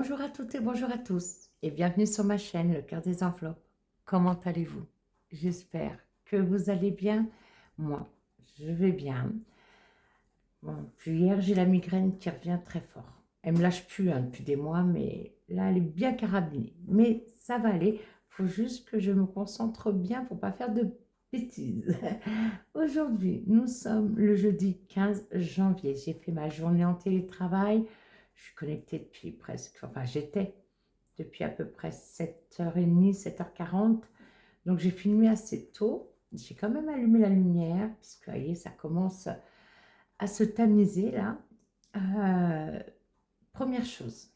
Bonjour à toutes et bonjour à tous et bienvenue sur ma chaîne Le Cœur des Enveloppes. Comment allez-vous? J'espère que vous allez bien. Moi, je vais bien. Bon, depuis hier, j'ai la migraine qui revient très fort. Elle me lâche plus depuis des mois, mais là, elle est bien carabinée. Mais ça va aller. Il faut juste que je me concentre bien pour pas faire de bêtises. Aujourd'hui, nous sommes le jeudi 15 janvier. J'ai fait ma journée en télétravail. Je suis connectée depuis presque, enfin j'étais depuis à peu près 7h30, 7h40. Donc j'ai filmé assez tôt. J'ai quand même allumé la lumière, puisque vous voyez, ça commence à se tamiser là. Euh, Première chose,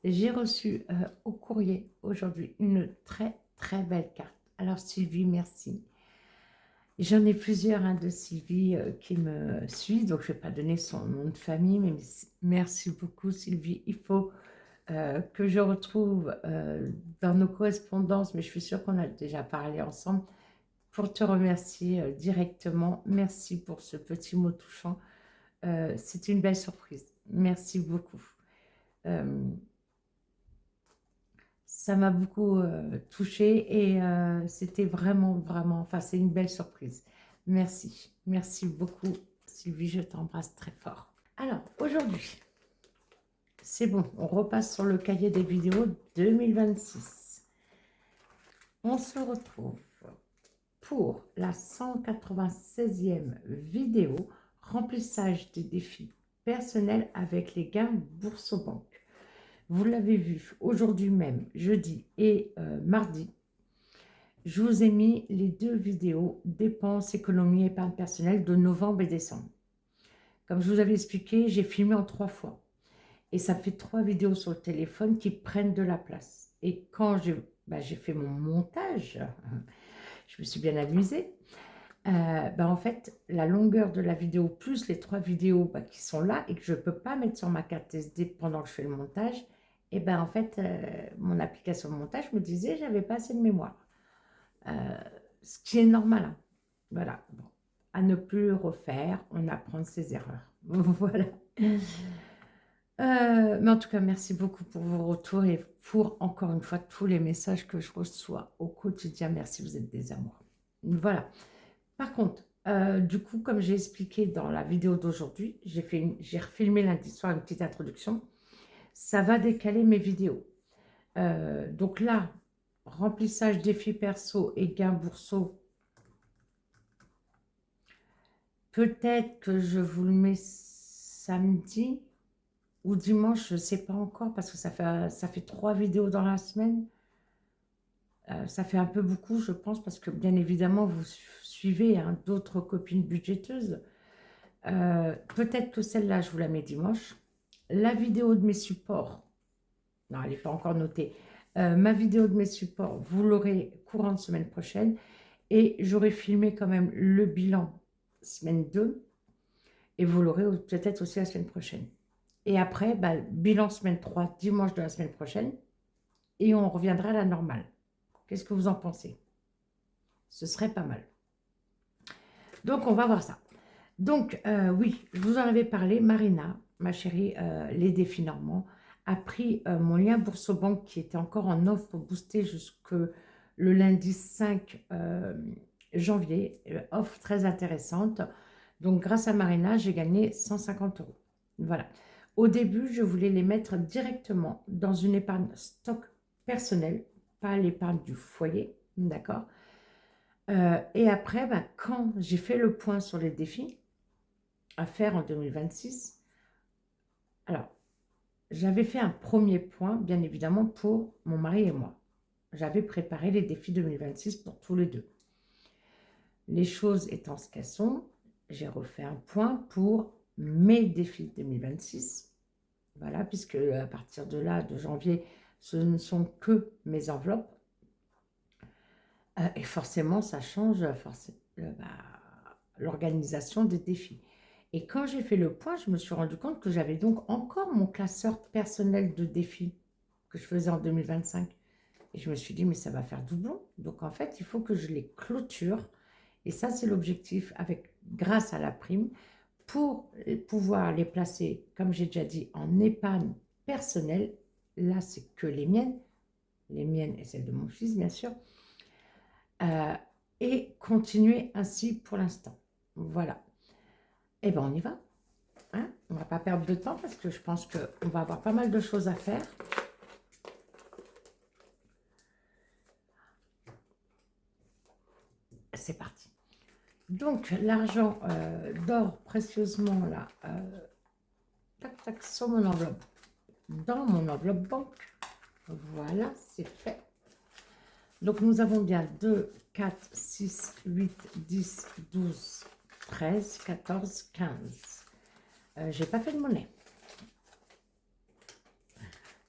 j'ai reçu au courrier aujourd'hui une très très belle carte. Alors Sylvie, merci. J'en ai plusieurs de Sylvie qui me suivent, donc je ne vais pas donner son nom de famille, mais merci beaucoup Sylvie. Il faut que je retrouve dans nos correspondances, mais je suis sûre qu'on a déjà parlé ensemble, pour te remercier directement. Merci pour ce petit mot touchant. C'est une belle surprise. Merci beaucoup. Euh, Ça m'a beaucoup touchée et c'était vraiment, vraiment, enfin, c'est une belle surprise. Merci. Merci beaucoup, Sylvie. Je t'embrasse très fort. Alors, aujourd'hui, c'est bon, on repasse sur le cahier des vidéos 2026. On se retrouve pour la 196e vidéo, remplissage des défis personnels avec les gains Boursorama. Vous l'avez vu aujourd'hui même, jeudi et mardi, je vous ai mis les deux vidéos dépenses, économie, épargne personnelle de novembre et décembre. Comme je vous avais expliqué, j'ai filmé en 3 fois. Et ça fait 3 vidéos sur le téléphone qui prennent de la place. Et quand j'ai fait mon montage, je me suis bien amusée. En fait, la longueur de la vidéo plus les 3 vidéos qui sont là et que je ne peux pas mettre sur ma carte SD pendant que je fais le montage, et en fait, mon application de montage me disait que j'avais pas assez de mémoire. Ce qui est normal, hein. Voilà. Bon. À ne plus refaire, on apprend de ses erreurs. Voilà. Mais en tout cas, merci beaucoup pour vos retours et pour, encore une fois, tous les messages que je reçois au quotidien. Merci, vous êtes des amours. Voilà. Par contre, du coup, comme j'ai expliqué dans la vidéo d'aujourd'hui, j'ai refilmé lundi soir une petite introduction. Ça va décaler mes vidéos. Donc là, remplissage défis perso et gains bourseaux. Peut-être que je vous le mets samedi ou dimanche, je ne sais pas encore, parce que ça fait 3 vidéos dans la semaine. Ça fait un peu beaucoup, je pense, parce que bien évidemment, vous suivez d'autres copines budgéteuses. Peut-être que celle-là, je vous la mets dimanche. La vidéo de mes supports, non, elle n'est pas encore notée. Ma vidéo de mes supports, vous l'aurez courant de semaine prochaine. Et j'aurai filmé quand même le bilan semaine 2. Et vous l'aurez peut-être aussi la semaine prochaine. Et après, bilan semaine 3, dimanche de la semaine prochaine. Et on reviendra à la normale. Qu'est-ce que vous en pensez? Ce serait pas mal. Donc, on va voir ça. Donc, oui, je vous en avais parlé. Marina, ma chérie, les défis normands, a pris mon lien Boursorama qui était encore en offre pour booster jusque le lundi 5 janvier. Offre très intéressante. Donc, grâce à Marina, j'ai gagné 150 euros. Voilà. Au début, je voulais les mettre directement dans une épargne stock personnelle, pas l'épargne du foyer, d'accord? Et après, quand j'ai fait le point sur les défis à faire en 2026, alors, j'avais fait un premier point, bien évidemment, pour mon mari et moi. J'avais préparé les défis 2026 pour tous les deux. Les choses étant ce qu'elles sont, j'ai refait un point pour mes défis 2026. Voilà, puisque à partir de là, de janvier, ce ne sont que mes enveloppes. Et forcément, ça change l'organisation des défis. Et quand j'ai fait le point, je me suis rendu compte que j'avais donc encore mon classeur personnel de défis que je faisais en 2025. Et je me suis dit, mais ça va faire doublon. Donc en fait, il faut que je les clôture. Et ça, c'est l'objectif grâce à la prime, pour pouvoir les placer, comme j'ai déjà dit, en épargne personnelle, là, c'est que les miennes et celles de mon fils, bien sûr. Et continuer ainsi pour l'instant. Voilà. Et bien, on y va. Hein, on ne va pas perdre de temps parce que je pense qu'on va avoir pas mal de choses à faire. C'est parti. Donc, l'argent dort précieusement là, tac, tac, sur mon enveloppe, dans mon enveloppe banque. Voilà, c'est fait. Donc, nous avons bien 2, 4, 6, 8, 10, 12, 13, 14, 15. J'ai pas fait de monnaie.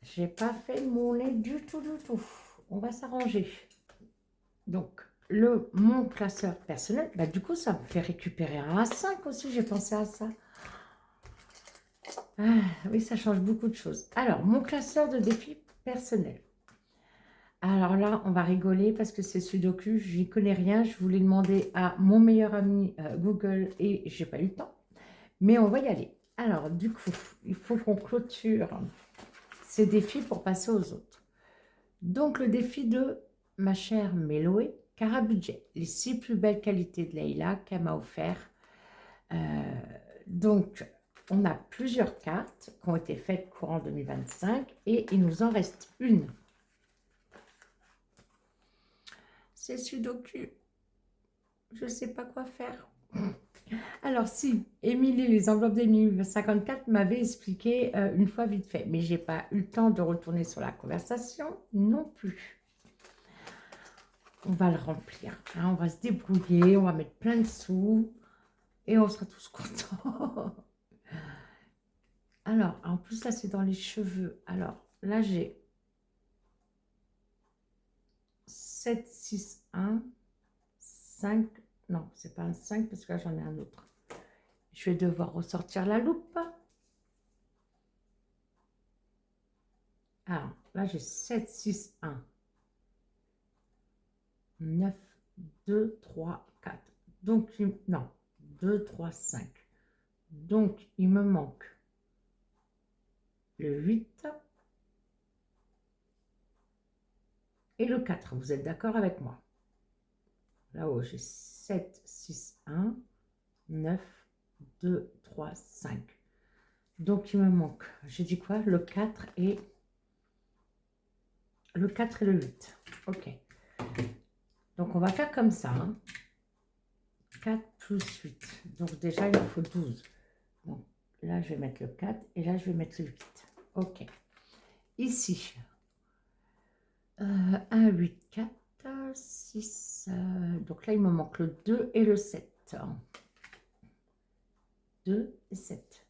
J'ai pas fait de monnaie du tout, du tout. On va s'arranger. Donc, mon classeur personnel, bah, du coup, ça me fait récupérer un A5 aussi. J'ai pensé à ça. Ah, oui, ça change beaucoup de choses. Alors, mon classeur de défis personnel. Alors là, on va rigoler parce que c'est Sudoku, je n'y connais rien. Je voulais demander à mon meilleur ami Google et j'ai pas eu le temps. Mais on va y aller. Alors, du coup, il faut qu'on clôture ces défis pour passer aux autres. Donc, le défi de ma chère Méloé, Cara Budget, les 6 plus belles qualités de Leïla qu'elle m'a offert. Donc, on a plusieurs cartes qui ont été faites courant 2025 et il nous en reste une. C'est Sudoku. Je ne sais pas quoi faire. Alors si, Émilie, les enveloppes d'Émilie 54 m'avait expliqué une fois vite fait, mais j'ai pas eu le temps de retourner sur la conversation non plus. On va le remplir, hein, on va se débrouiller, on va mettre plein de sous et on sera tous contents. Alors, en plus là c'est dans les cheveux. Alors là j'ai 7, 6, 1, 5, non c'est pas un 5 parce que là j'en ai un autre. Je vais devoir ressortir la loupe. Alors, là, j'ai 7, 6, 1, 9, 2, 3, 4. Donc, non, 2, 3, 5. Donc, il me manque le 8 et le 4. Vous êtes d'accord avec moi? Là-haut, j'ai 7, 6, 1, 9, 2, 3, 5. Donc, il me manque, j'ai dit quoi? Le 4 et le 8. Ok. Donc, on va faire comme ça. Hein. 4 plus 8. Donc, déjà, il me faut 12. Donc, là, je vais mettre le 4 et là, je vais mettre le 8. Ok. Ici, 1, 8, 4, 6. Donc là, il me manque le 2 et le 7. 2 et 7.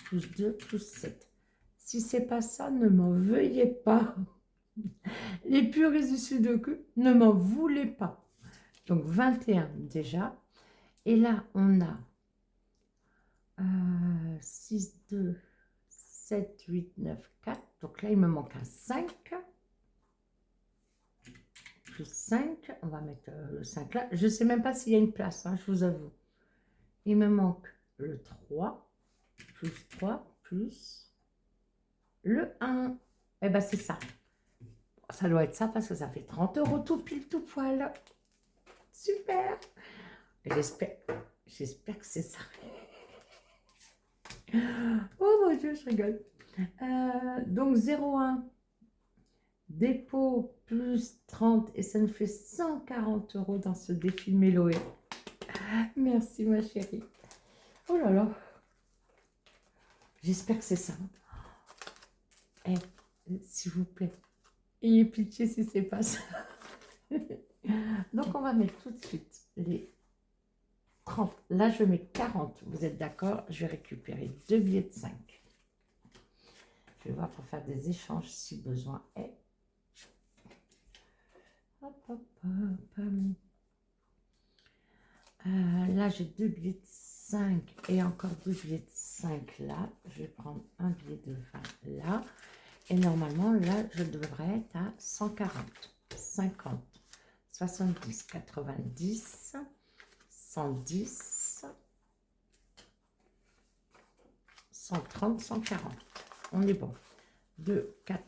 Plus 2, plus 7. Si c'est pas ça, ne m'en veuillez pas. Les puristes du Sudoku, ne m'en voulez pas. Donc 21 déjà. Et là, on a 6, 2, 7, 8, 9, 4. Donc là, il me manque un 5. Plus 5. On va mettre le 5 là. Je ne sais même pas s'il y a une place, hein, je vous avoue. Il me manque le 3. Plus 3. Plus le 1. Eh bien, c'est ça. Ça doit être ça parce que ça fait 30 € tout pile, tout poil. Super. J'espère que c'est ça. Oh mon Dieu, je rigole. Donc 0,1 dépôt plus 30 et ça nous fait 140 € dans ce défi Méloé. Merci ma chérie. Oh là là. J'espère que c'est ça. Eh, s'il vous plaît, ayez pitié si c'est pas ça. Donc on va mettre tout de suite les 30. Là je mets 40. Vous êtes d'accord? Je vais récupérer 2 billets de 5. Je vais voir pour faire des échanges si besoin est. Hop, hop, hop. Là, j'ai 2 billets de 5 et encore 2 billets de 5 là. Je vais prendre un billet de 20 là. Et normalement, là, je devrais être à 140, 50, 70, 90, 110, 130, 140. On est bon. 2, 4,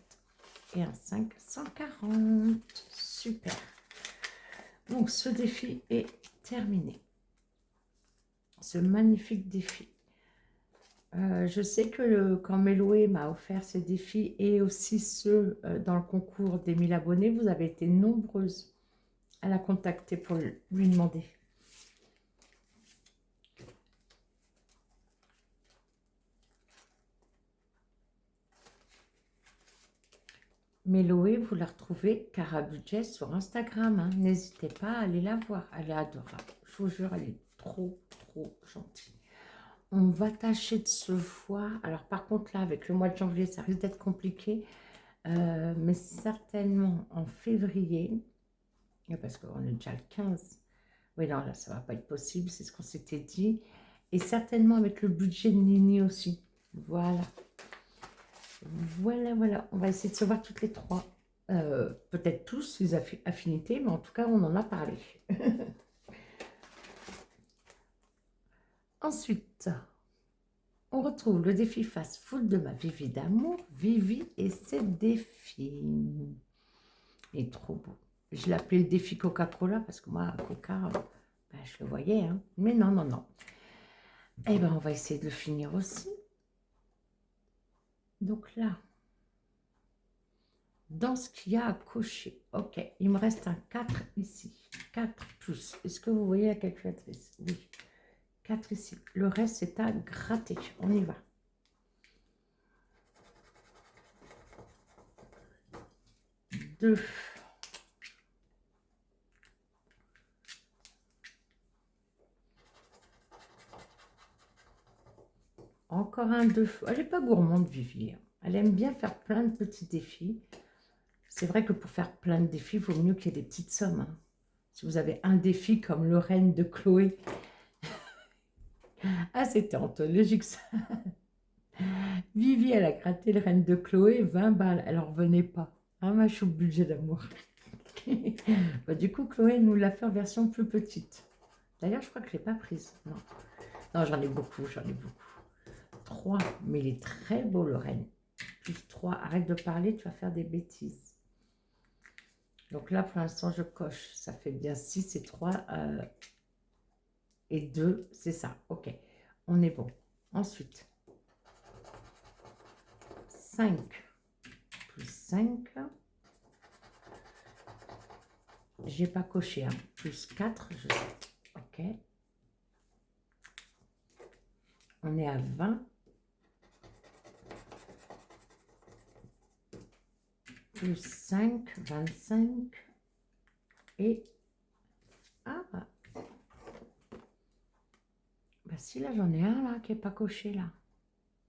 et un 5, 140. Super. Donc, ce défi est terminé. Ce magnifique défi. Je sais que quand Méloé m'a offert ces défis et aussi ceux dans le concours des 1000 abonnés, vous avez été nombreuses à la contacter pour lui demander. Méloé, vous la retrouvez Cara Budget sur Instagram. Hein. N'hésitez pas à aller la voir. Elle est adorable. Je vous jure, elle est trop, trop gentille. On va tâcher de se voir. Alors par contre, là, avec le mois de janvier, ça risque d'être compliqué. Mais certainement en février, parce qu'on est déjà le 15. Oui, non, là, ça ne va pas être possible. C'est ce qu'on s'était dit. Et certainement avec le budget de Nini aussi. Voilà. Voilà, voilà. On va essayer de se voir toutes les trois. Peut-être tous les affinités, mais en tout cas, on en a parlé. Ensuite, on retrouve le défi fast-food de ma Vivi d'amour, Vivi et ses défis. Il est trop beau. Je l'appelais le défi Coca-Cola parce que moi, Coca, ben, je le voyais. Hein. Mais non, non, non. Eh bien, on va essayer de le finir aussi. Donc là, dans ce qu'il y a à cocher, ok, il me reste un 4 ici. 4 plus. Est-ce que vous voyez la calculatrice? Oui. 4 ici. Le reste, c'est à gratter. On y va. Deux. Encore un 2. Elle n'est pas gourmande, Vivi. Elle aime bien faire plein de petits défis. C'est vrai que pour faire plein de défis, il vaut mieux qu'il y ait des petites sommes. Hein. Si vous avez un défi comme le reine de Chloé. Ah, c'était anthologique ça. Vivi, elle a gratté le reine de Chloé, 20 balles. Elle n'en revenait pas. Hein, ma chou budget d'amour. Bah, du coup, Chloé nous l'a fait en version plus petite. D'ailleurs, je crois que je ne l'ai pas prise. Non, non, j'en ai beaucoup, j'en ai beaucoup. 3, mais il est très beau le reine. Plus 3, arrête de parler, tu vas faire des bêtises. Donc là, pour l'instant, je coche. Ça fait bien 6 et 3 et 2, c'est ça. Ok, on est bon. Ensuite, 5 plus 5. J'ai pas coché. Hein. Plus 4, je sais. Ok. On est à 20. Plus 5, 25. Et... Ah, bah si, là, j'en ai un, là, qui n'est pas coché, là.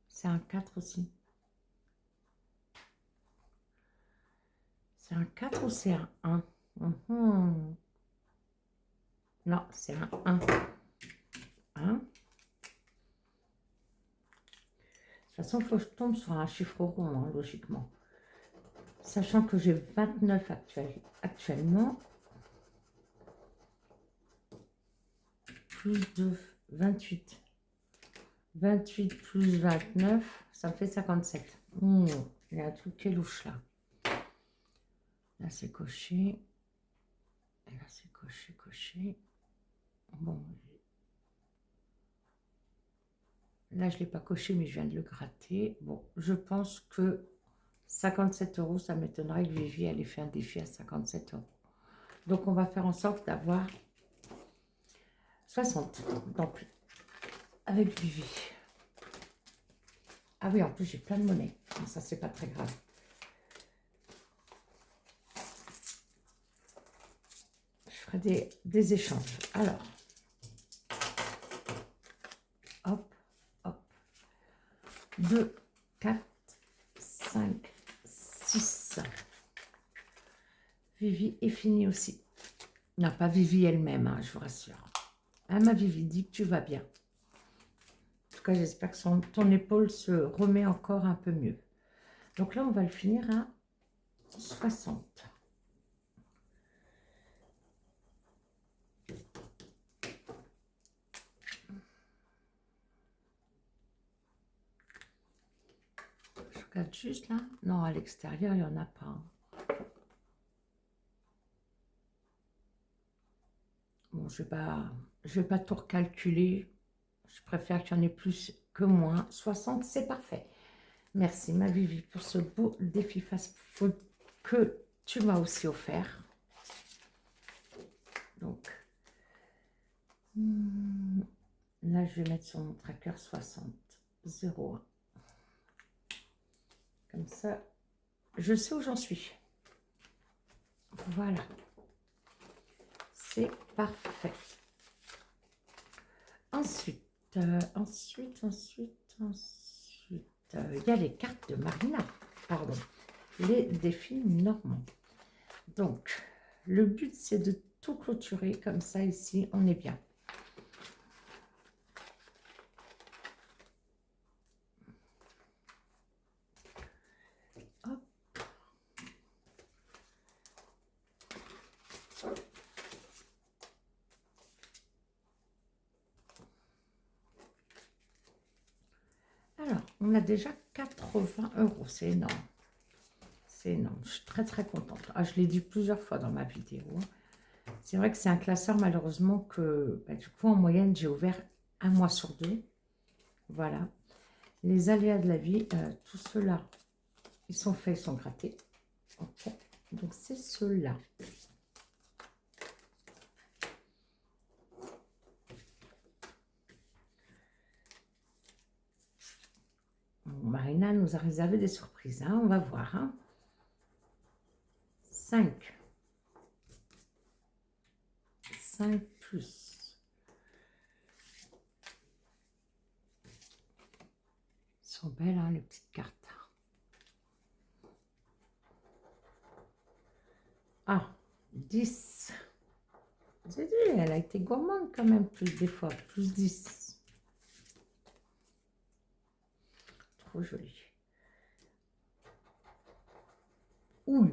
C'est un 4 aussi. C'est un 4 ou c'est un 1? Non, c'est un 1. 1. De toute façon, il faut que je tombe sur un chiffre rond, hein, logiquement. Sachant que j'ai 29 actuellement. Plus 2, 28. 28 plus 29, ça me fait 57. Il y a un truc qui est louche là. Là, c'est coché. Et là, c'est coché, coché. Bon. Là, je ne l'ai pas coché, mais je viens de le gratter. Bon, je pense que 57 €, ça m'étonnerait que Vivi ait fait un défi à 57 €. Donc, on va faire en sorte d'avoir 60. Donc, avec Vivi. Ah oui, en plus, j'ai plein de monnaie. Ça, c'est pas très grave. Je ferai des échanges. Alors, hop, hop. 2, 4, 5, 6. Vivi est finie aussi. Non, pas Vivi elle-même, hein, je vous rassure. Ah, ma Vivi, dis que tu vas bien. En tout cas, j'espère que ton épaule se remet encore un peu mieux. Donc là, on va le finir à 60. Je regarde juste là. Non, à l'extérieur, il n'y en a pas. Bon, je vais pas tout recalculer. Je préfère qu'il y en ait plus que moins. 60, c'est parfait. Merci, ma Vivi, pour ce beau défi fast-food que tu m'as aussi offert. Donc, là, je vais mettre sur mon tracker 60, 01. Comme ça, je sais où j'en suis. Voilà. C'est parfait. Ensuite, il y a les cartes de Marina. Pardon. Les défis normands. Donc, le but, c'est de tout clôturer comme ça ici. On est bien. Hop. Alors, on a déjà 80 €. C'est énorme. C'est énorme. Je suis très, très contente. Ah, je l'ai dit plusieurs fois dans ma vidéo. C'est vrai que c'est un classeur, malheureusement, que du coup, en moyenne, j'ai ouvert un mois sur 2. Voilà. Les aléas de la vie, tout ceux-là, ils sont faits, ils sont grattés. Okay. Donc, c'est ceux-là. Marina nous a réservé des surprises, hein, on va voir. Hein. 5. 5 plus. Ils sont belles, hein, les petites cartes. Ah, 10. J'ai dit, elle a été gourmande quand même, plus des fois. Plus 10. Trop joli. Ouh.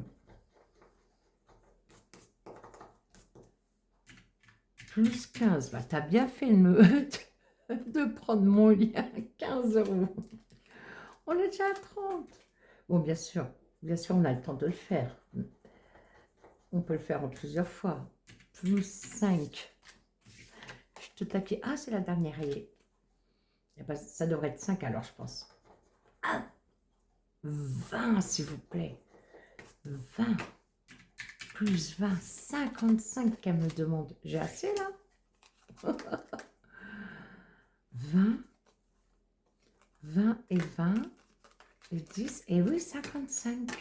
Plus 15. Bah, t'as bien fait de prendre mon lien. 15 €. On est déjà à 30. Bon, bien sûr, on a le temps de le faire. On peut le faire en plusieurs fois. Plus 5. Je te taquais. Ah, c'est la dernière. Et ben, ça devrait être 5 alors, je pense. Ah, 20, s'il vous plaît. 20. Plus 20. 55 qu'elle me demande. J'ai assez, là. 20. 20 et 20. Et 10. Et oui, 55.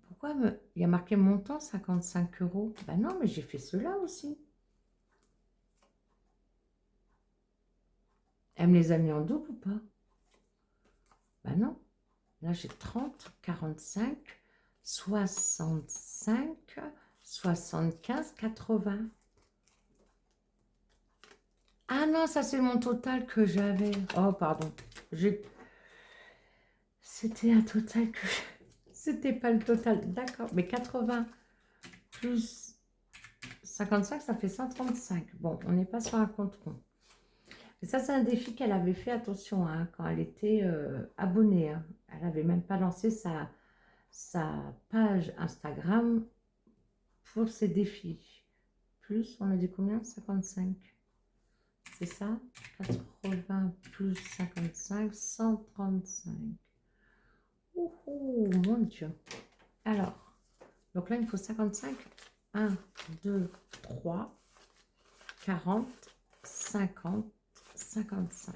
Pourquoi il y a marqué montant 55 €? Ben non, mais j'ai fait cela aussi. Elle me les a mis en double ou pas? Ben non. Là, j'ai 30, 45, 65, 75, 80. Ah non, ça c'est mon total que j'avais. Oh, pardon. C'était un total que... C'était pas le total. D'accord. Mais 80 plus 55, ça fait 135. Bon, on n'est pas sur un compte rond. Mais ça, c'est un défi qu'elle avait fait, attention, hein, quand elle était abonnée. Hein. Elle n'avait même pas lancé sa page Instagram pour ses défis. Plus, on a dit combien? 55. C'est ça? 80 plus 55, 135. Ouh, mon Dieu. Alors, donc là, il me faut 55. 1, 2, 3, 40, 50, 55.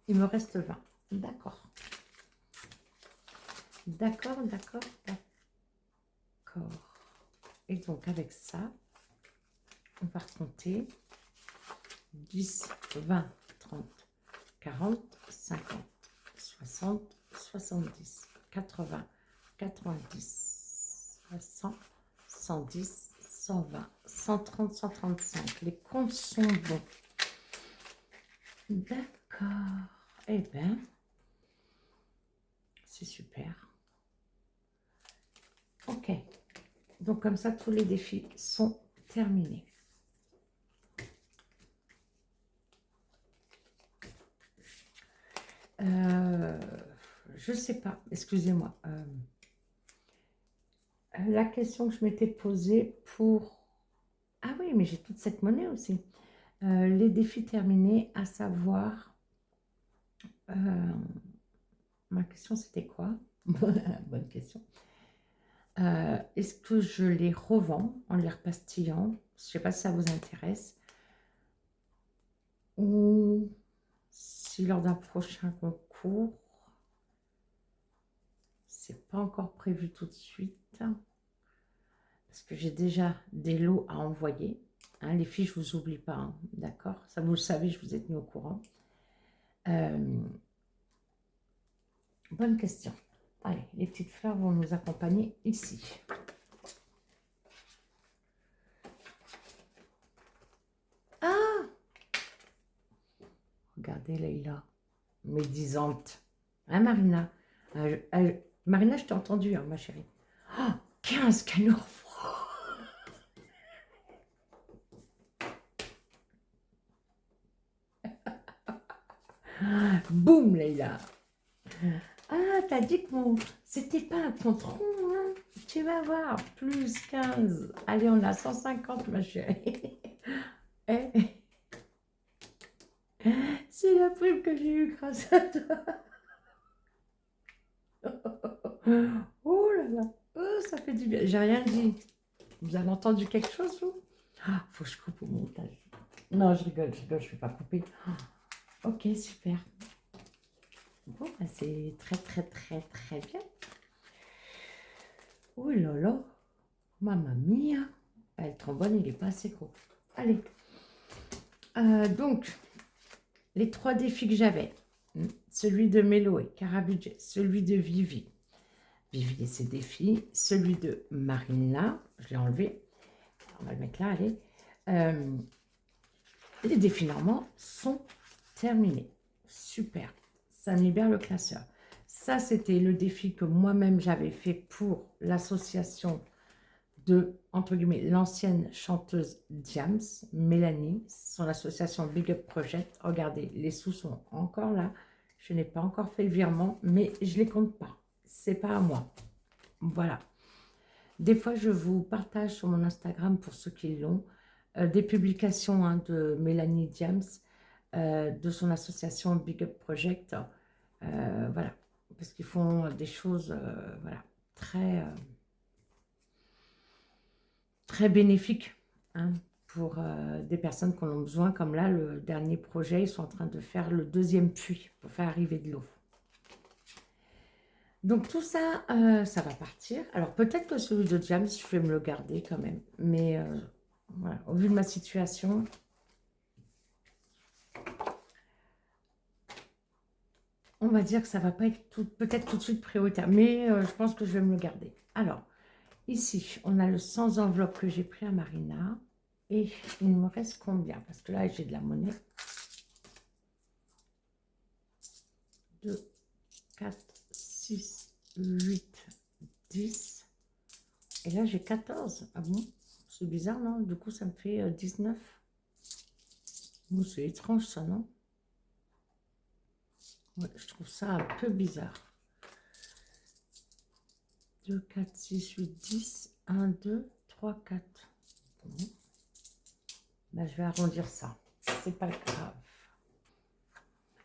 Il me reste 20. D'accord. D'accord. Et donc, avec ça, on va compter 10, 20, 30, 40, 50, 60, 70, 80, 90, 100, 110, 120, 130, 135. Les comptes sont bons. D'accord. Eh bien, c'est super. Ok. Donc, comme ça, tous les défis sont terminés. Je sais pas, excusez-moi. La question que je m'étais posée pour... Ah oui, mais j'ai toute cette monnaie aussi. Les défis terminés, à savoir... ma question, c'était quoi? Bonne question. Est-ce que je les revends en les repastillant? Je ne sais pas si ça vous intéresse. Ou si lors d'un prochain concours, c'est pas encore prévu tout de suite. Parce que j'ai déjà des lots à envoyer. Hein, les filles, je ne vous oublie pas, hein, d'accord? Ça, vous le savez, je vous ai tenu au courant. Bonne question. Allez, les petites fleurs vont nous accompagner ici. Ah! Regardez Leïla, médisante. Hein, Marina? Marina, je t'ai entendu, hein, ma chérie. Oh, 15 canaux froids. Boum, Leïla. Ah, t'as dit que c'était pas un compte rond, hein? Tu vas voir, plus 15. Allez, on a 150, ma chérie. Eh, c'est la prime que j'ai eue grâce à toi. Oh là là, oh, ça fait du bien. J'ai rien dit. Vous avez entendu quelque chose, vous? Ah, faut que je coupe au montage. Non, je rigole, je ne vais pas couper. Ok, super. Bon, bah, c'est très, très, très, très bien. Oh là là, mamma mia. Ah, le trombone, il n'est pas assez gros. Allez. Donc, les 3 défis que j'avais. Celui de Méloé, Carabudget, celui de Vivi. Vivi et ses défis. Celui de Marina, je l'ai enlevé. On va le mettre là, allez. Les défis normands sont terminés. Super. Ça me libère le classeur. Ça, c'était le défi que moi-même j'avais fait pour l'association de, entre guillemets, l'ancienne chanteuse Diams, Mélanie, son association Big Up Project. Regardez, les sous sont encore là. Je n'ai pas encore fait le virement, mais je ne les compte pas. C'est pas à moi. Voilà. Des fois, je vous partage sur mon Instagram, pour ceux qui l'ont, des publications, hein, de Mélanie Diams, de son association Big Up Project. Voilà. Parce qu'ils font des choses, voilà, très... très bénéfique, hein, pour des personnes qui en ont besoin, comme là, le dernier projet, ils sont en train de faire le 2e puits pour faire arriver de l'eau. Donc tout ça, ça va partir. Alors peut-être que celui de James, je vais me le garder quand même. Mais voilà, au vu de ma situation, on va dire que ça ne va pas être peut-être tout de suite prioritaire. Mais je pense que je vais me le garder. Alors, ici, on a le sans enveloppe que j'ai pris à Marina. Et il me reste combien? Parce que là, j'ai de la monnaie. 2, 4, 6, 8, 10. Et là, j'ai 14. Ah bon? C'est bizarre, non? Du coup, ça me fait 19. Bon, c'est étrange, ça, non? Ouais, je trouve ça un peu bizarre. 2, 4, 6, 8, 10. 1, 2, 3, 4. Bon. Ben, je vais arrondir ça. C'est pas grave.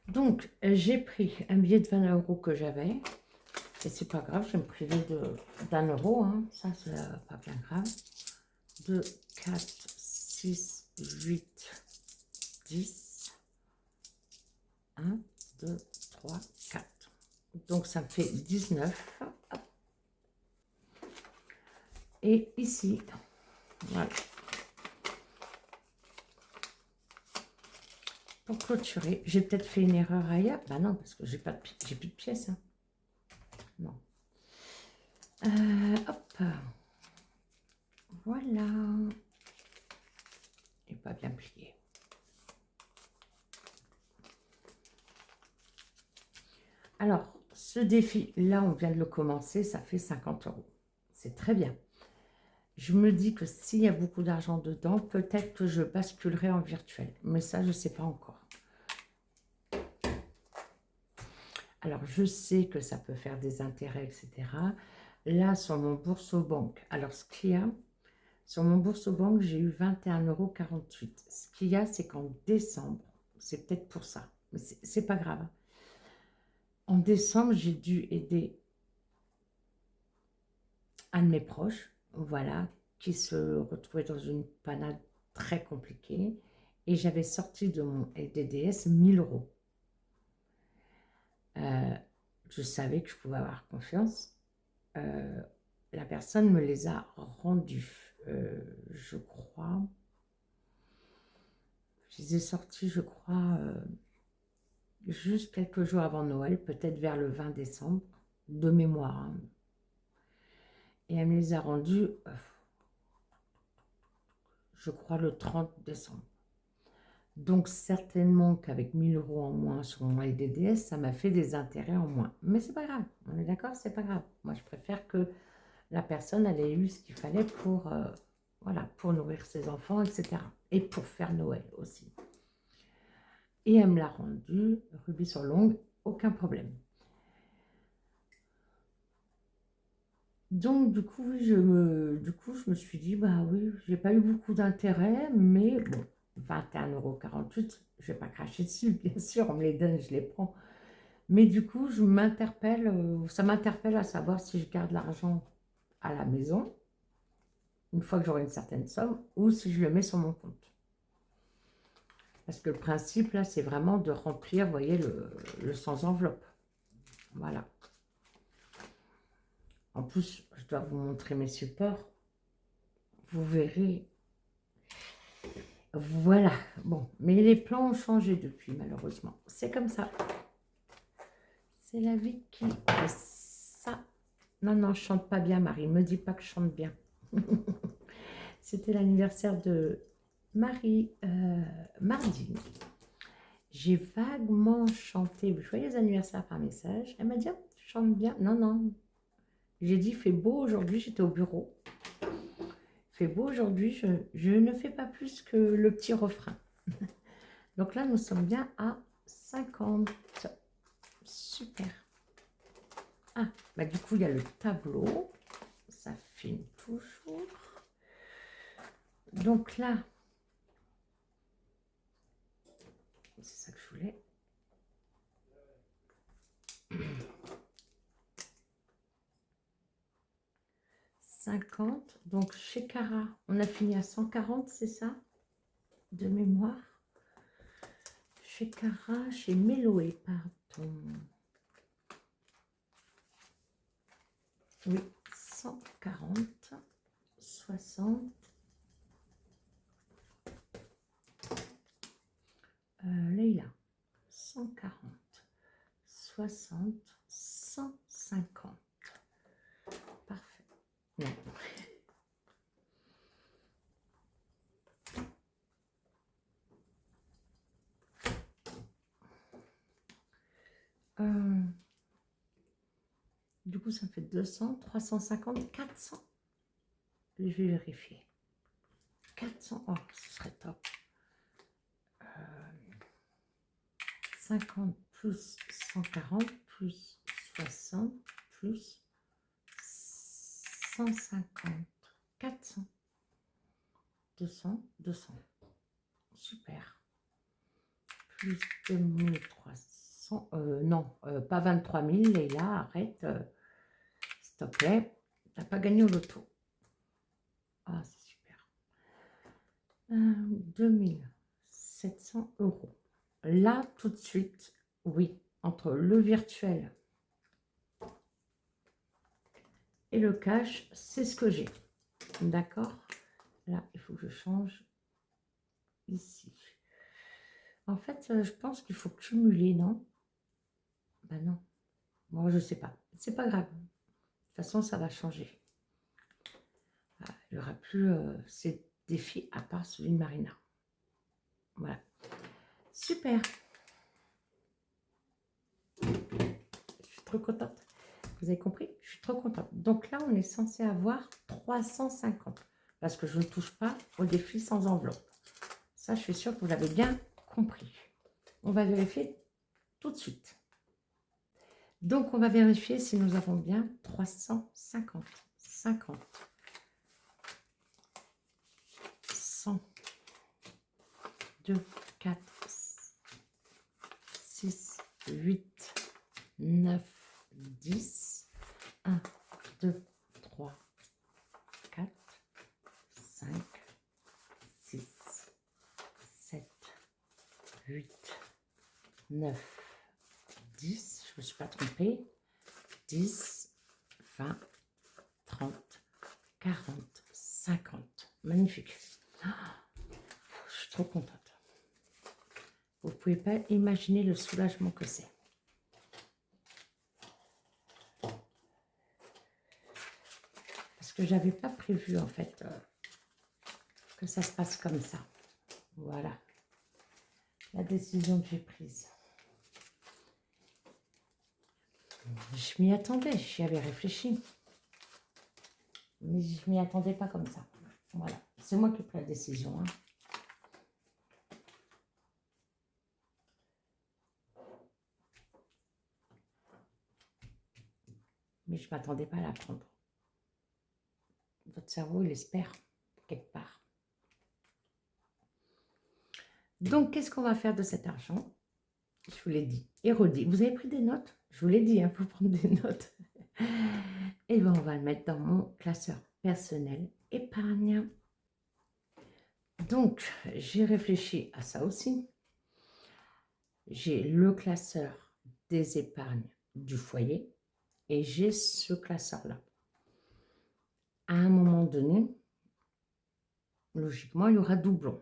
Donc, j'ai pris un billet de 20 € que j'avais. Et c'est pas grave, je vais me priver d'un euro. Hein. Ça, c'est pas bien grave. 2, 4, 6, 8, 10. 1, 2, 3, 4. Donc, ça me fait 19. Et ici, voilà. Pour clôturer, j'ai peut-être fait une erreur ailleurs. Bah non, parce que j'ai plus de pièces. Hein. Non. Hop. Voilà. Et pas bien plié. Alors, ce défi, là, on vient de le commencer, ça fait 50 €. C'est très bien. Je me dis que s'il y a beaucoup d'argent dedans, peut-être que je basculerai en virtuel. Mais ça, je ne sais pas encore. Alors, je sais que ça peut faire des intérêts, etc. Là, sur mon Bourso-Banque, alors ce qu'il y a, sur mon Bourso-Banque, j'ai eu 21,48 €. Ce qu'il y a, c'est qu'en décembre, c'est peut-être pour ça, mais c'est pas grave. En décembre, j'ai dû aider un de mes proches, voilà, qui se retrouvait dans une panade très compliquée, et j'avais sorti de mon LDDS 1 000 €. Je savais que je pouvais avoir confiance. La personne me les a rendus, je crois. Je les ai sortis, je crois, juste quelques jours avant Noël, peut-être vers le 20 décembre, de mémoire, hein. Et elle me les a rendus, je crois, le 30 décembre. Donc certainement qu'avec 1 000 € en moins sur mon LDDS, ça m'a fait des intérêts en moins. Mais c'est pas grave, on est d'accord, c'est pas grave. Moi, je préfère que la personne elle ait eu ce qu'il fallait pour, voilà, pour nourrir ses enfants, etc. Et pour faire Noël aussi. Et elle me l'a rendu, rubis sur l'ongle, aucun problème. Donc du coup, je me suis dit, bah oui, j'ai pas eu beaucoup d'intérêt, mais bon, 21,48 €, je vais pas cracher dessus, bien sûr, on me les donne, je les prends. Mais du coup, je m'interpelle, ça m'interpelle à savoir si je garde l'argent à la maison, une fois que j'aurai une certaine somme, ou si je le mets sur mon compte. Parce que le principe, là, c'est vraiment de remplir, vous voyez, le sans enveloppe. Voilà. En plus, je dois vous montrer mes supports. Vous verrez. Voilà. Bon, mais les plans ont changé depuis, malheureusement. C'est comme ça. C'est la vie qui est ça. Non, non, je chante pas bien, Marie. Me dis pas que je chante bien. C'était l'anniversaire de Marie mardi. J'ai vaguement chanté joyeux anniversaire par message. Elle m'a dit, oh, tu chantes bien. Non, non. J'ai dit, il fait beau aujourd'hui, j'étais au bureau. Il fait beau aujourd'hui, je ne fais pas plus que le petit refrain. Donc là, nous sommes bien à 50. Super. Ah, bah du coup, il y a le tableau. Ça filme toujours. Donc là, c'est ça que je voulais. Donc chez Cara, on a fini à 140, c'est ça? De mémoire. Chez Cara, chez Méloé, pardon. Oui, 140, 60. Leïla, 140, 60, 150. Parfait. Non. Du coup, ça fait 200, 350, 400. Je vais vérifier. 400, oh, ce serait top. 50 plus 140 plus 60 plus 150, 400, 200, 200. Super. Plus 2300, non, pas 23 000, Leïla, arrête, s'il te plaît, t'as pas gagné au loto. Ah, c'est super. 2700 €. Là, tout de suite, oui, entre le virtuel et le cash, c'est ce que j'ai. D'accord? Là, il faut que je change ici. En fait, je pense qu'il faut cumuler, non? Ben non. Bon, je sais pas. C'est pas grave. De toute façon, ça va changer. Il n'y aura plus ces défis à part celui de Marina. Voilà. Super. Je suis trop contente. Vous avez compris? Je suis trop contente. Donc là, on est censé avoir 350. Parce que je ne touche pas au défi sans enveloppe. Ça, je suis sûre que vous l'avez bien compris. On va vérifier tout de suite. Donc, on va vérifier si nous avons bien 350, 50, 100, 2, 4, 6, 8, 9, 10, 1, 2, 3, 4, 5, 6, 7, 8, 9, 10, je ne me suis pas trompée, 10, 20, 30, 40, 50. Magnifique. Je suis trop contente. Vous ne pouvez pas imaginer le soulagement que c'est. Parce que j'avais pas prévu en fait que ça se passe comme ça. Voilà. La décision que j'ai prise. Je m'y attendais, j'y avais réfléchi. Mais je m'y attendais pas comme ça. Voilà. C'est moi qui ai pris la décision. Hein. Mais je ne m'attendais pas à la prendre. Votre cerveau, il espère quelque part. Donc, qu'est-ce qu'on va faire de cet argent? Je vous l'ai dit et redit. Vous avez pris des notes? Je vous l'ai dit, il faut prendre des notes. Et bien, on va le mettre dans mon classeur personnel épargne. Donc, j'ai réfléchi à ça aussi. J'ai le classeur des épargnes du foyer et j'ai ce classeur-là. À un moment donné, logiquement, il y aura doublon.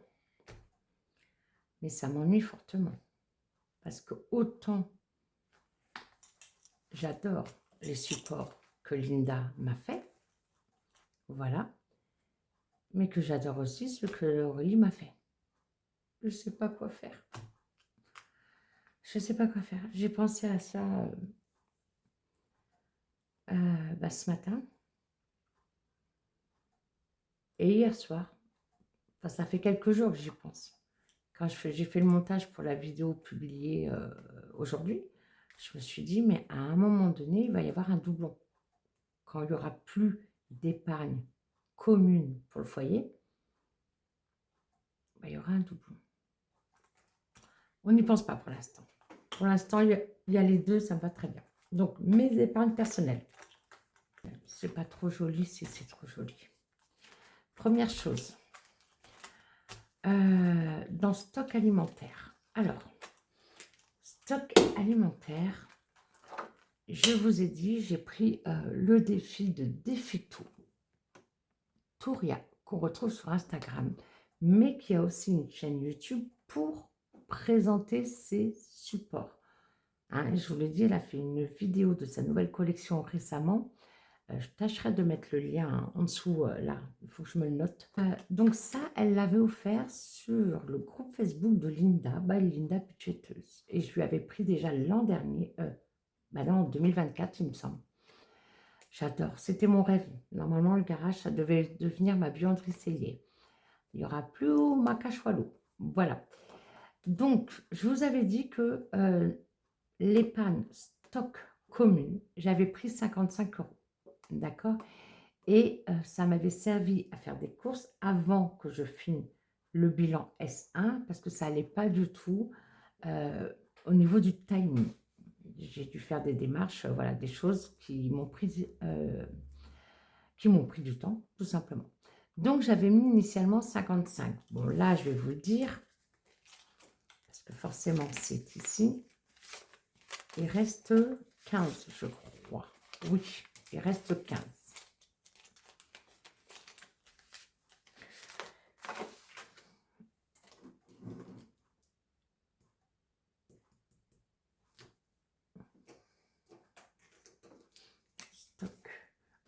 Mais ça m'ennuie fortement. Parce que autant j'adore les supports que Linda m'a fait, voilà, mais que j'adore aussi ce que Aurélie m'a fait. Je ne sais pas quoi faire. Je ne sais pas quoi faire. J'ai pensé à ça ce matin et hier soir. Enfin, ça fait quelques jours que j'y pense. Quand j'ai fait le montage pour la vidéo publiée aujourd'hui, je me suis dit, mais à un moment donné, il va y avoir un doublon. Quand il n'y aura plus d'épargne commune pour le foyer, il y aura un doublon. On n'y pense pas pour l'instant. Pour l'instant, il y a les deux, ça me va très bien. Donc, mes épargnes personnelles. C'est pas trop joli si c'est trop joli. Première chose, dans stock alimentaire. Alors, stock alimentaire, je vous ai dit, j'ai pris le défi de Défi-Tout, Touria, qu'on retrouve sur Instagram, mais qui a aussi une chaîne YouTube pour présenter ses supports. Hein, je vous l'ai dit, elle a fait une vidéo de sa nouvelle collection récemment. Je tâcherai de mettre le lien en dessous, là, il faut que je me le note. Donc ça, elle l'avait offert sur le groupe Facebook de Linda, by Linda Budgeteuse. Et je lui avais pris déjà l'an dernier, là en 2024, il me semble. J'adore, c'était mon rêve. Normalement, le garage, ça devait devenir ma buanderie cellier. Il n'y aura plus ma cachoiseau. Voilà. Donc, je vous avais dit que l'épargne stock commune, j'avais pris 55 €. D'accord? Et ça m'avait servi à faire des courses avant que je filme le bilan S1 parce que ça n'allait pas du tout au niveau du timing. J'ai dû faire des démarches, voilà, des choses qui m'ont pris du temps, tout simplement. Donc, j'avais mis initialement 55. Bon, là, je vais vous le dire, parce que forcément, c'est ici. Il reste 15, je crois. Oui, il reste 15.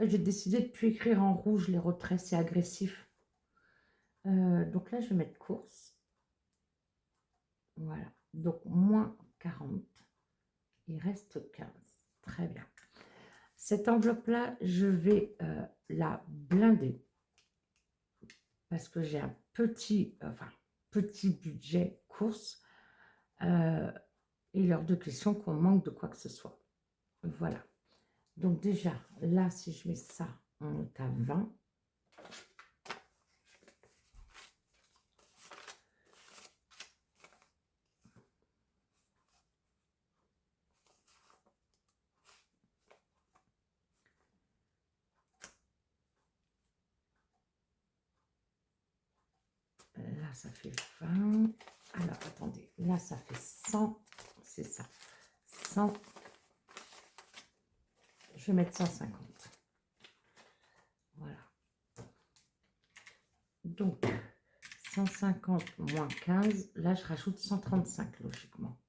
J'ai décidé de ne plus écrire en rouge les retraits, c'est agressif. Donc là, je vais mettre course. Voilà. Donc, moins 40. Il reste 15. Très bien. Cette enveloppe-là, je vais la blinder. Parce que j'ai un petit budget course. Et l'heure de question qu'on manque de quoi que ce soit. Voilà. Donc déjà, là, si je mets ça, on est à 20. Là, ça fait 20. Alors, attendez. Là, ça fait 100. C'est ça. 100. Je vais mettre 150. Voilà. Donc, 150 moins 15. Là, je rajoute 135, logiquement.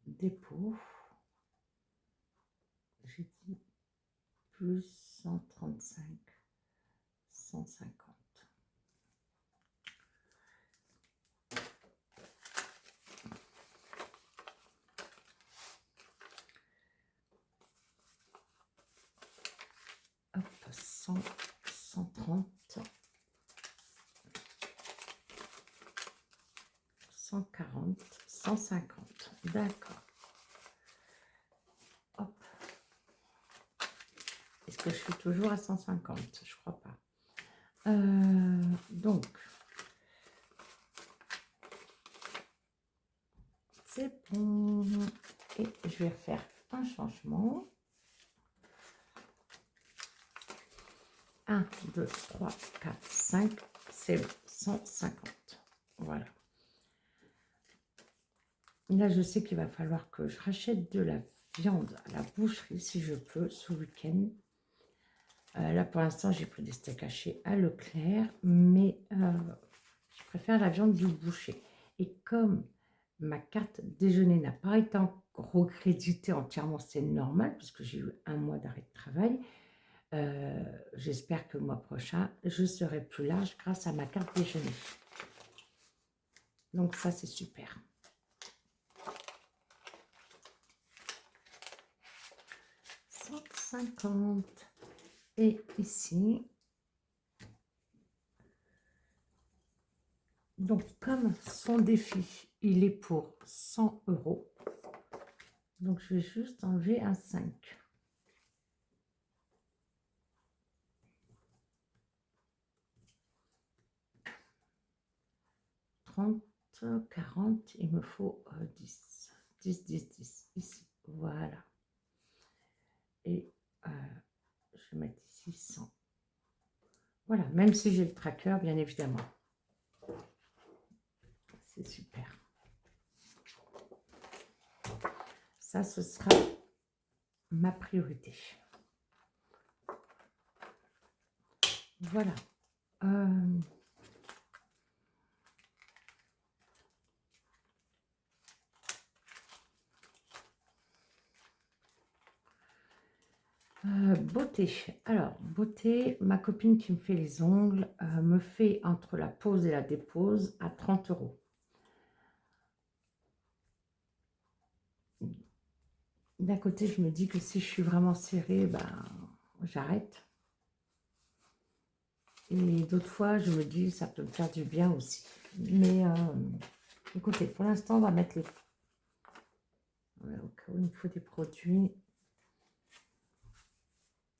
Dépôt. J'ai dit plus 135. 150. Hop, 100, 130, 140, 150. D'accord. Hop. Est-ce que je suis toujours à 150? Je crois pas. Donc, c'est bon. Et je vais faire un changement. 1, 2, 3, 4, 5, c'est 150. Voilà. Là, je sais qu'il va falloir que je rachète de la viande à la boucherie, si je peux, ce week-end. Là, pour l'instant, j'ai pris des steaks hachés à Leclerc, mais je préfère la viande du boucher. Et comme ma carte déjeuner n'a pas été encore créditée entièrement, c'est normal, puisque j'ai eu un mois d'arrêt de travail. J'espère que le mois prochain, je serai plus large grâce à ma carte déjeuner. Donc ça, c'est super. « 150. Et ici, donc comme son défi, il est pour 100 €, donc je vais juste enlever un 5. « 30, 40, il me faut 10. 10, 10, 10, ici, voilà. Et je vais mettre ici 100. Voilà, même si j'ai le tracker, bien évidemment. C'est super. Ça, ce sera ma priorité. Voilà. Beauté. Alors, beauté, ma copine qui me fait les ongles me fait entre la pose et la dépose à 30 €. D'un côté, je me dis que si je suis vraiment serrée, ben, j'arrête. Et d'autres fois, je me dis ça peut me faire du bien aussi. Mais écoutez, pour l'instant, on va mettre les... Au cas où il me faut des produits.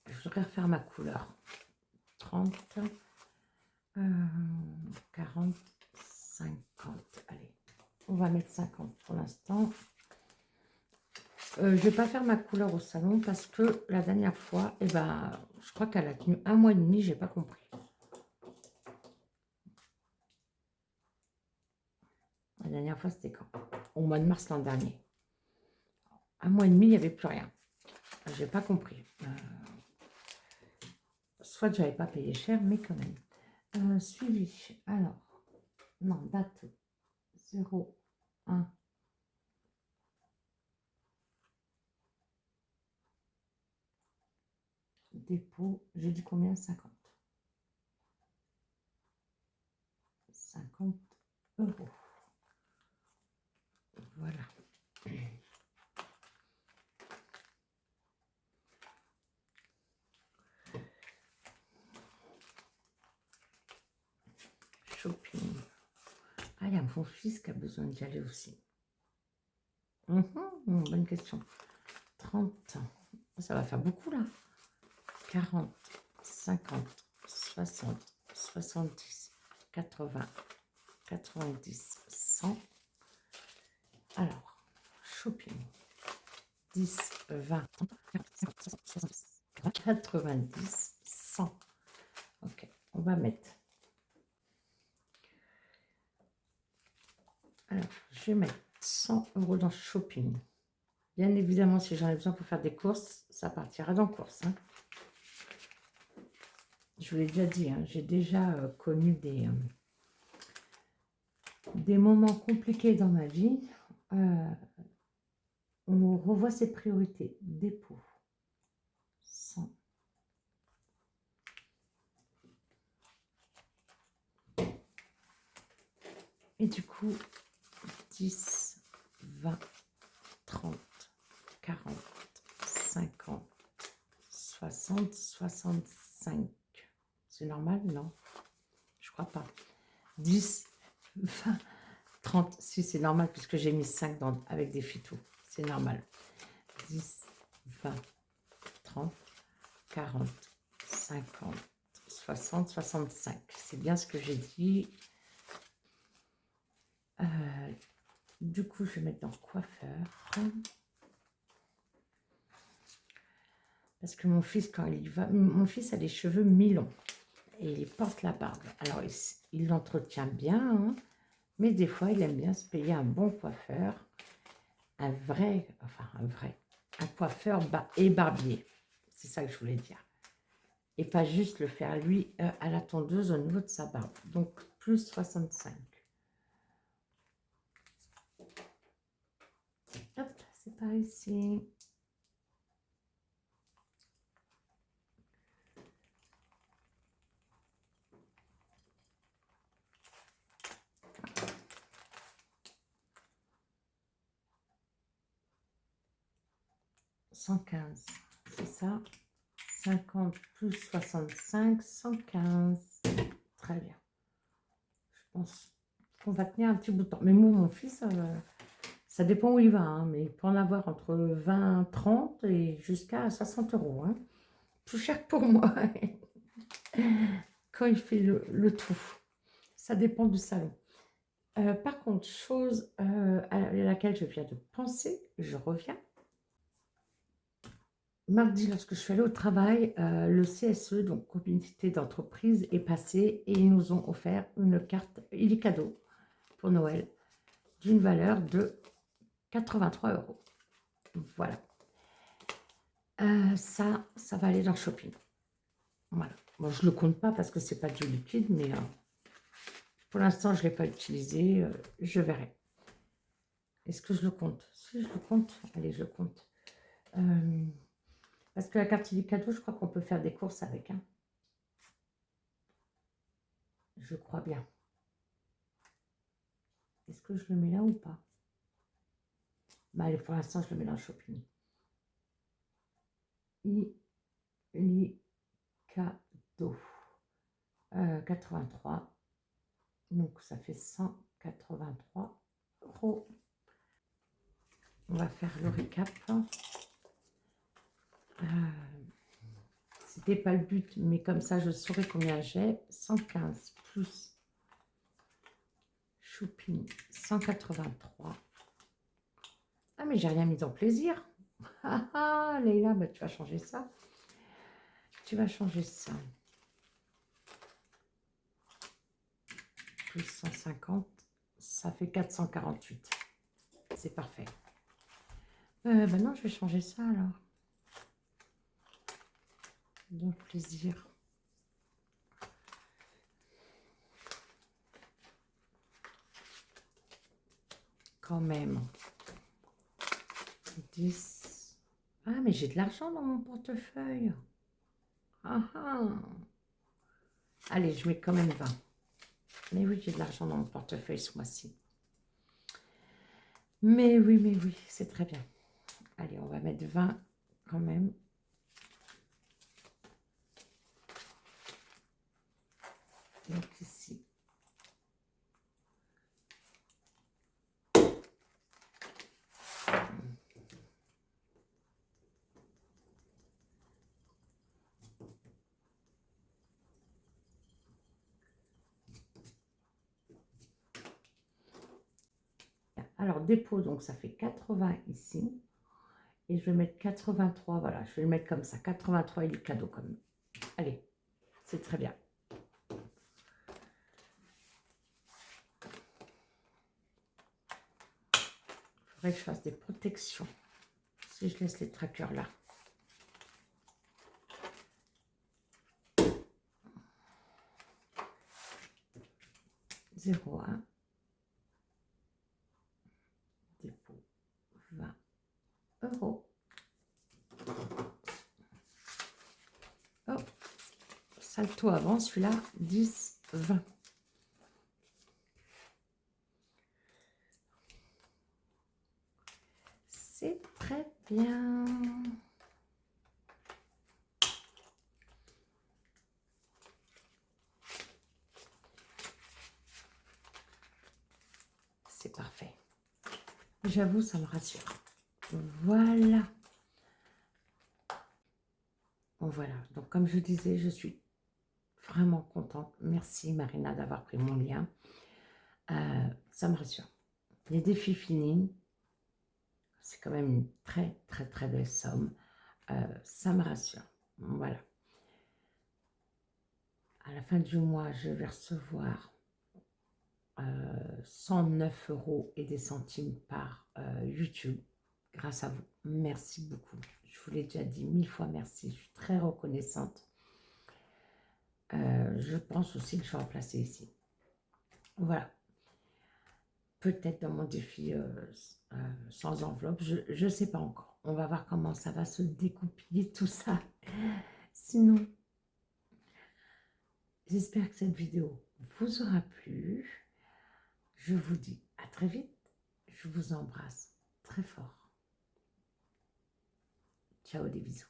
Je voudrais refaire ma couleur. 30, 40, 50. Allez, on va mettre 50 pour l'instant. Je ne vais pas faire ma couleur au salon parce que la dernière fois, eh ben, je crois qu'elle a tenu 1 mois et demi, j'ai pas compris. La dernière fois, c'était quand? Au mois de mars l'an dernier. 1 mois et demi, il n'y avait plus rien. J'ai pas compris. Soit j'avais pas payé cher, mais quand même. Suivi. Alors, non, date 0, 1. Dépôt, j'ai dit combien? 50. 50 €. Voilà. Shopping. Ah, il y a mon fils qui a besoin d'y aller aussi. Bonne question. 30. Ça va faire beaucoup là. 40, 50, 60, 70, 80, 90, 100. Alors, shopping. 10, 20, 30, 40, 50, 60, 70, 90, 100. Ok, on va mettre. Alors, je vais mettre 100 € dans shopping. Bien évidemment, si j'en ai besoin pour faire des courses, ça partira dans courses. Hein. Je vous l'ai déjà dit, hein, j'ai déjà connu des moments compliqués dans ma vie. On revoit ses priorités. Dépôt. 100. Et du coup, 10, 20, 30, 40, 50, 60, 65. C'est normal? Non, je crois pas. 10, 20, 30. Si, c'est normal puisque j'ai mis 5 avec des phytos. C'est normal. 10, 20, 30, 40, 50, 60, 65. C'est bien ce que j'ai dit. Du coup, je vais mettre dans coiffeur. Parce que mon fils, quand il y va, mon fils a les cheveux mi-longs. Et il porte la barbe. Alors, il l'entretient bien. Hein, mais des fois, il aime bien se payer un bon coiffeur. Un coiffeur et barbier. C'est ça que je voulais dire. Et pas juste le faire, lui, à la tondeuse au niveau de sa barbe. Donc, plus 65. Hop, c'est par ici. « 115, c'est ça. 50 plus 65, 115. Très bien. Je pense qu'on va tenir un petit bout de temps. Mais moi, mon fils, ça dépend où il va. Hein, mais il peut en avoir entre 20, 30 et jusqu'à 60 €. Hein. Plus cher que pour moi. Quand il fait le tout. Ça dépend du salon. Par contre, chose à laquelle je viens de penser, je reviens. Mardi, lorsque je suis allée au travail, le CSE, donc comité d'entreprise, est passé et ils nous ont offert une carte Illicadeau pour Noël d'une valeur de 83 €. Voilà. Ça va aller dans le shopping. Voilà. Bon, je ne le compte pas parce que ce n'est pas du liquide, mais pour l'instant, je ne l'ai pas utilisé. Je verrai. Est-ce que je le compte? Si je le compte, allez, je le compte. Parce que la carte Illicadeau, je crois qu'on peut faire des courses avec. Hein. Je crois bien. Est-ce que je le mets là ou pas? Bah, allez, pour l'instant, je le mets dans le shopping. Illicadeau. 83. Donc, ça fait 183 €. On va faire le récap. C'était pas le but, mais comme ça, je saurai combien j'ai. 115 plus shopping, 183. Ah, mais j'ai rien mis dans plaisir. Ah, ah, Leïla, bah, tu vas changer ça. Tu vas changer ça. Plus 150, ça fait 448. C'est parfait. Non, je vais changer ça alors. Donc, plaisir. Quand même. 10. Ah, mais j'ai de l'argent dans mon portefeuille. Ah, ah. Allez, je mets quand même 20. Mais oui, j'ai de l'argent dans mon portefeuille ce mois-ci. Mais oui, c'est très bien. Allez, on va mettre 20 quand même. Donc ici. Alors, dépôt, donc ça fait 80 ici. Et je vais mettre 83, voilà, je vais le mettre comme ça. 83 et le cadeau comme. Allez, c'est très bien. Il faudrait que je fasse des protections. Si je laisse les trackers là. 0,1. Dépôt 20 €. Oh, salto avant, celui-là, 10, 20. C'est très bien. C'est parfait. J'avoue, ça me rassure. Voilà. Bon, voilà. Donc, comme je disais, je suis vraiment contente. Merci, Marina, d'avoir pris mon lien. Ça me rassure. Les défis finis. C'est quand même une très, très, très belle somme. Ça me rassure. Voilà. À la fin du mois, je vais recevoir 109 € et des centimes par YouTube. Grâce à vous. Merci beaucoup. Je vous l'ai déjà dit 1000 fois merci. Je suis très reconnaissante. Je pense aussi que je vais en placer ici. Voilà. Peut-être dans mon défi sans enveloppe. Je ne sais pas encore. On va voir comment ça va se découpiller tout ça. Sinon, j'espère que cette vidéo vous aura plu. Je vous dis à très vite. Je vous embrasse très fort. Ciao, des bisous.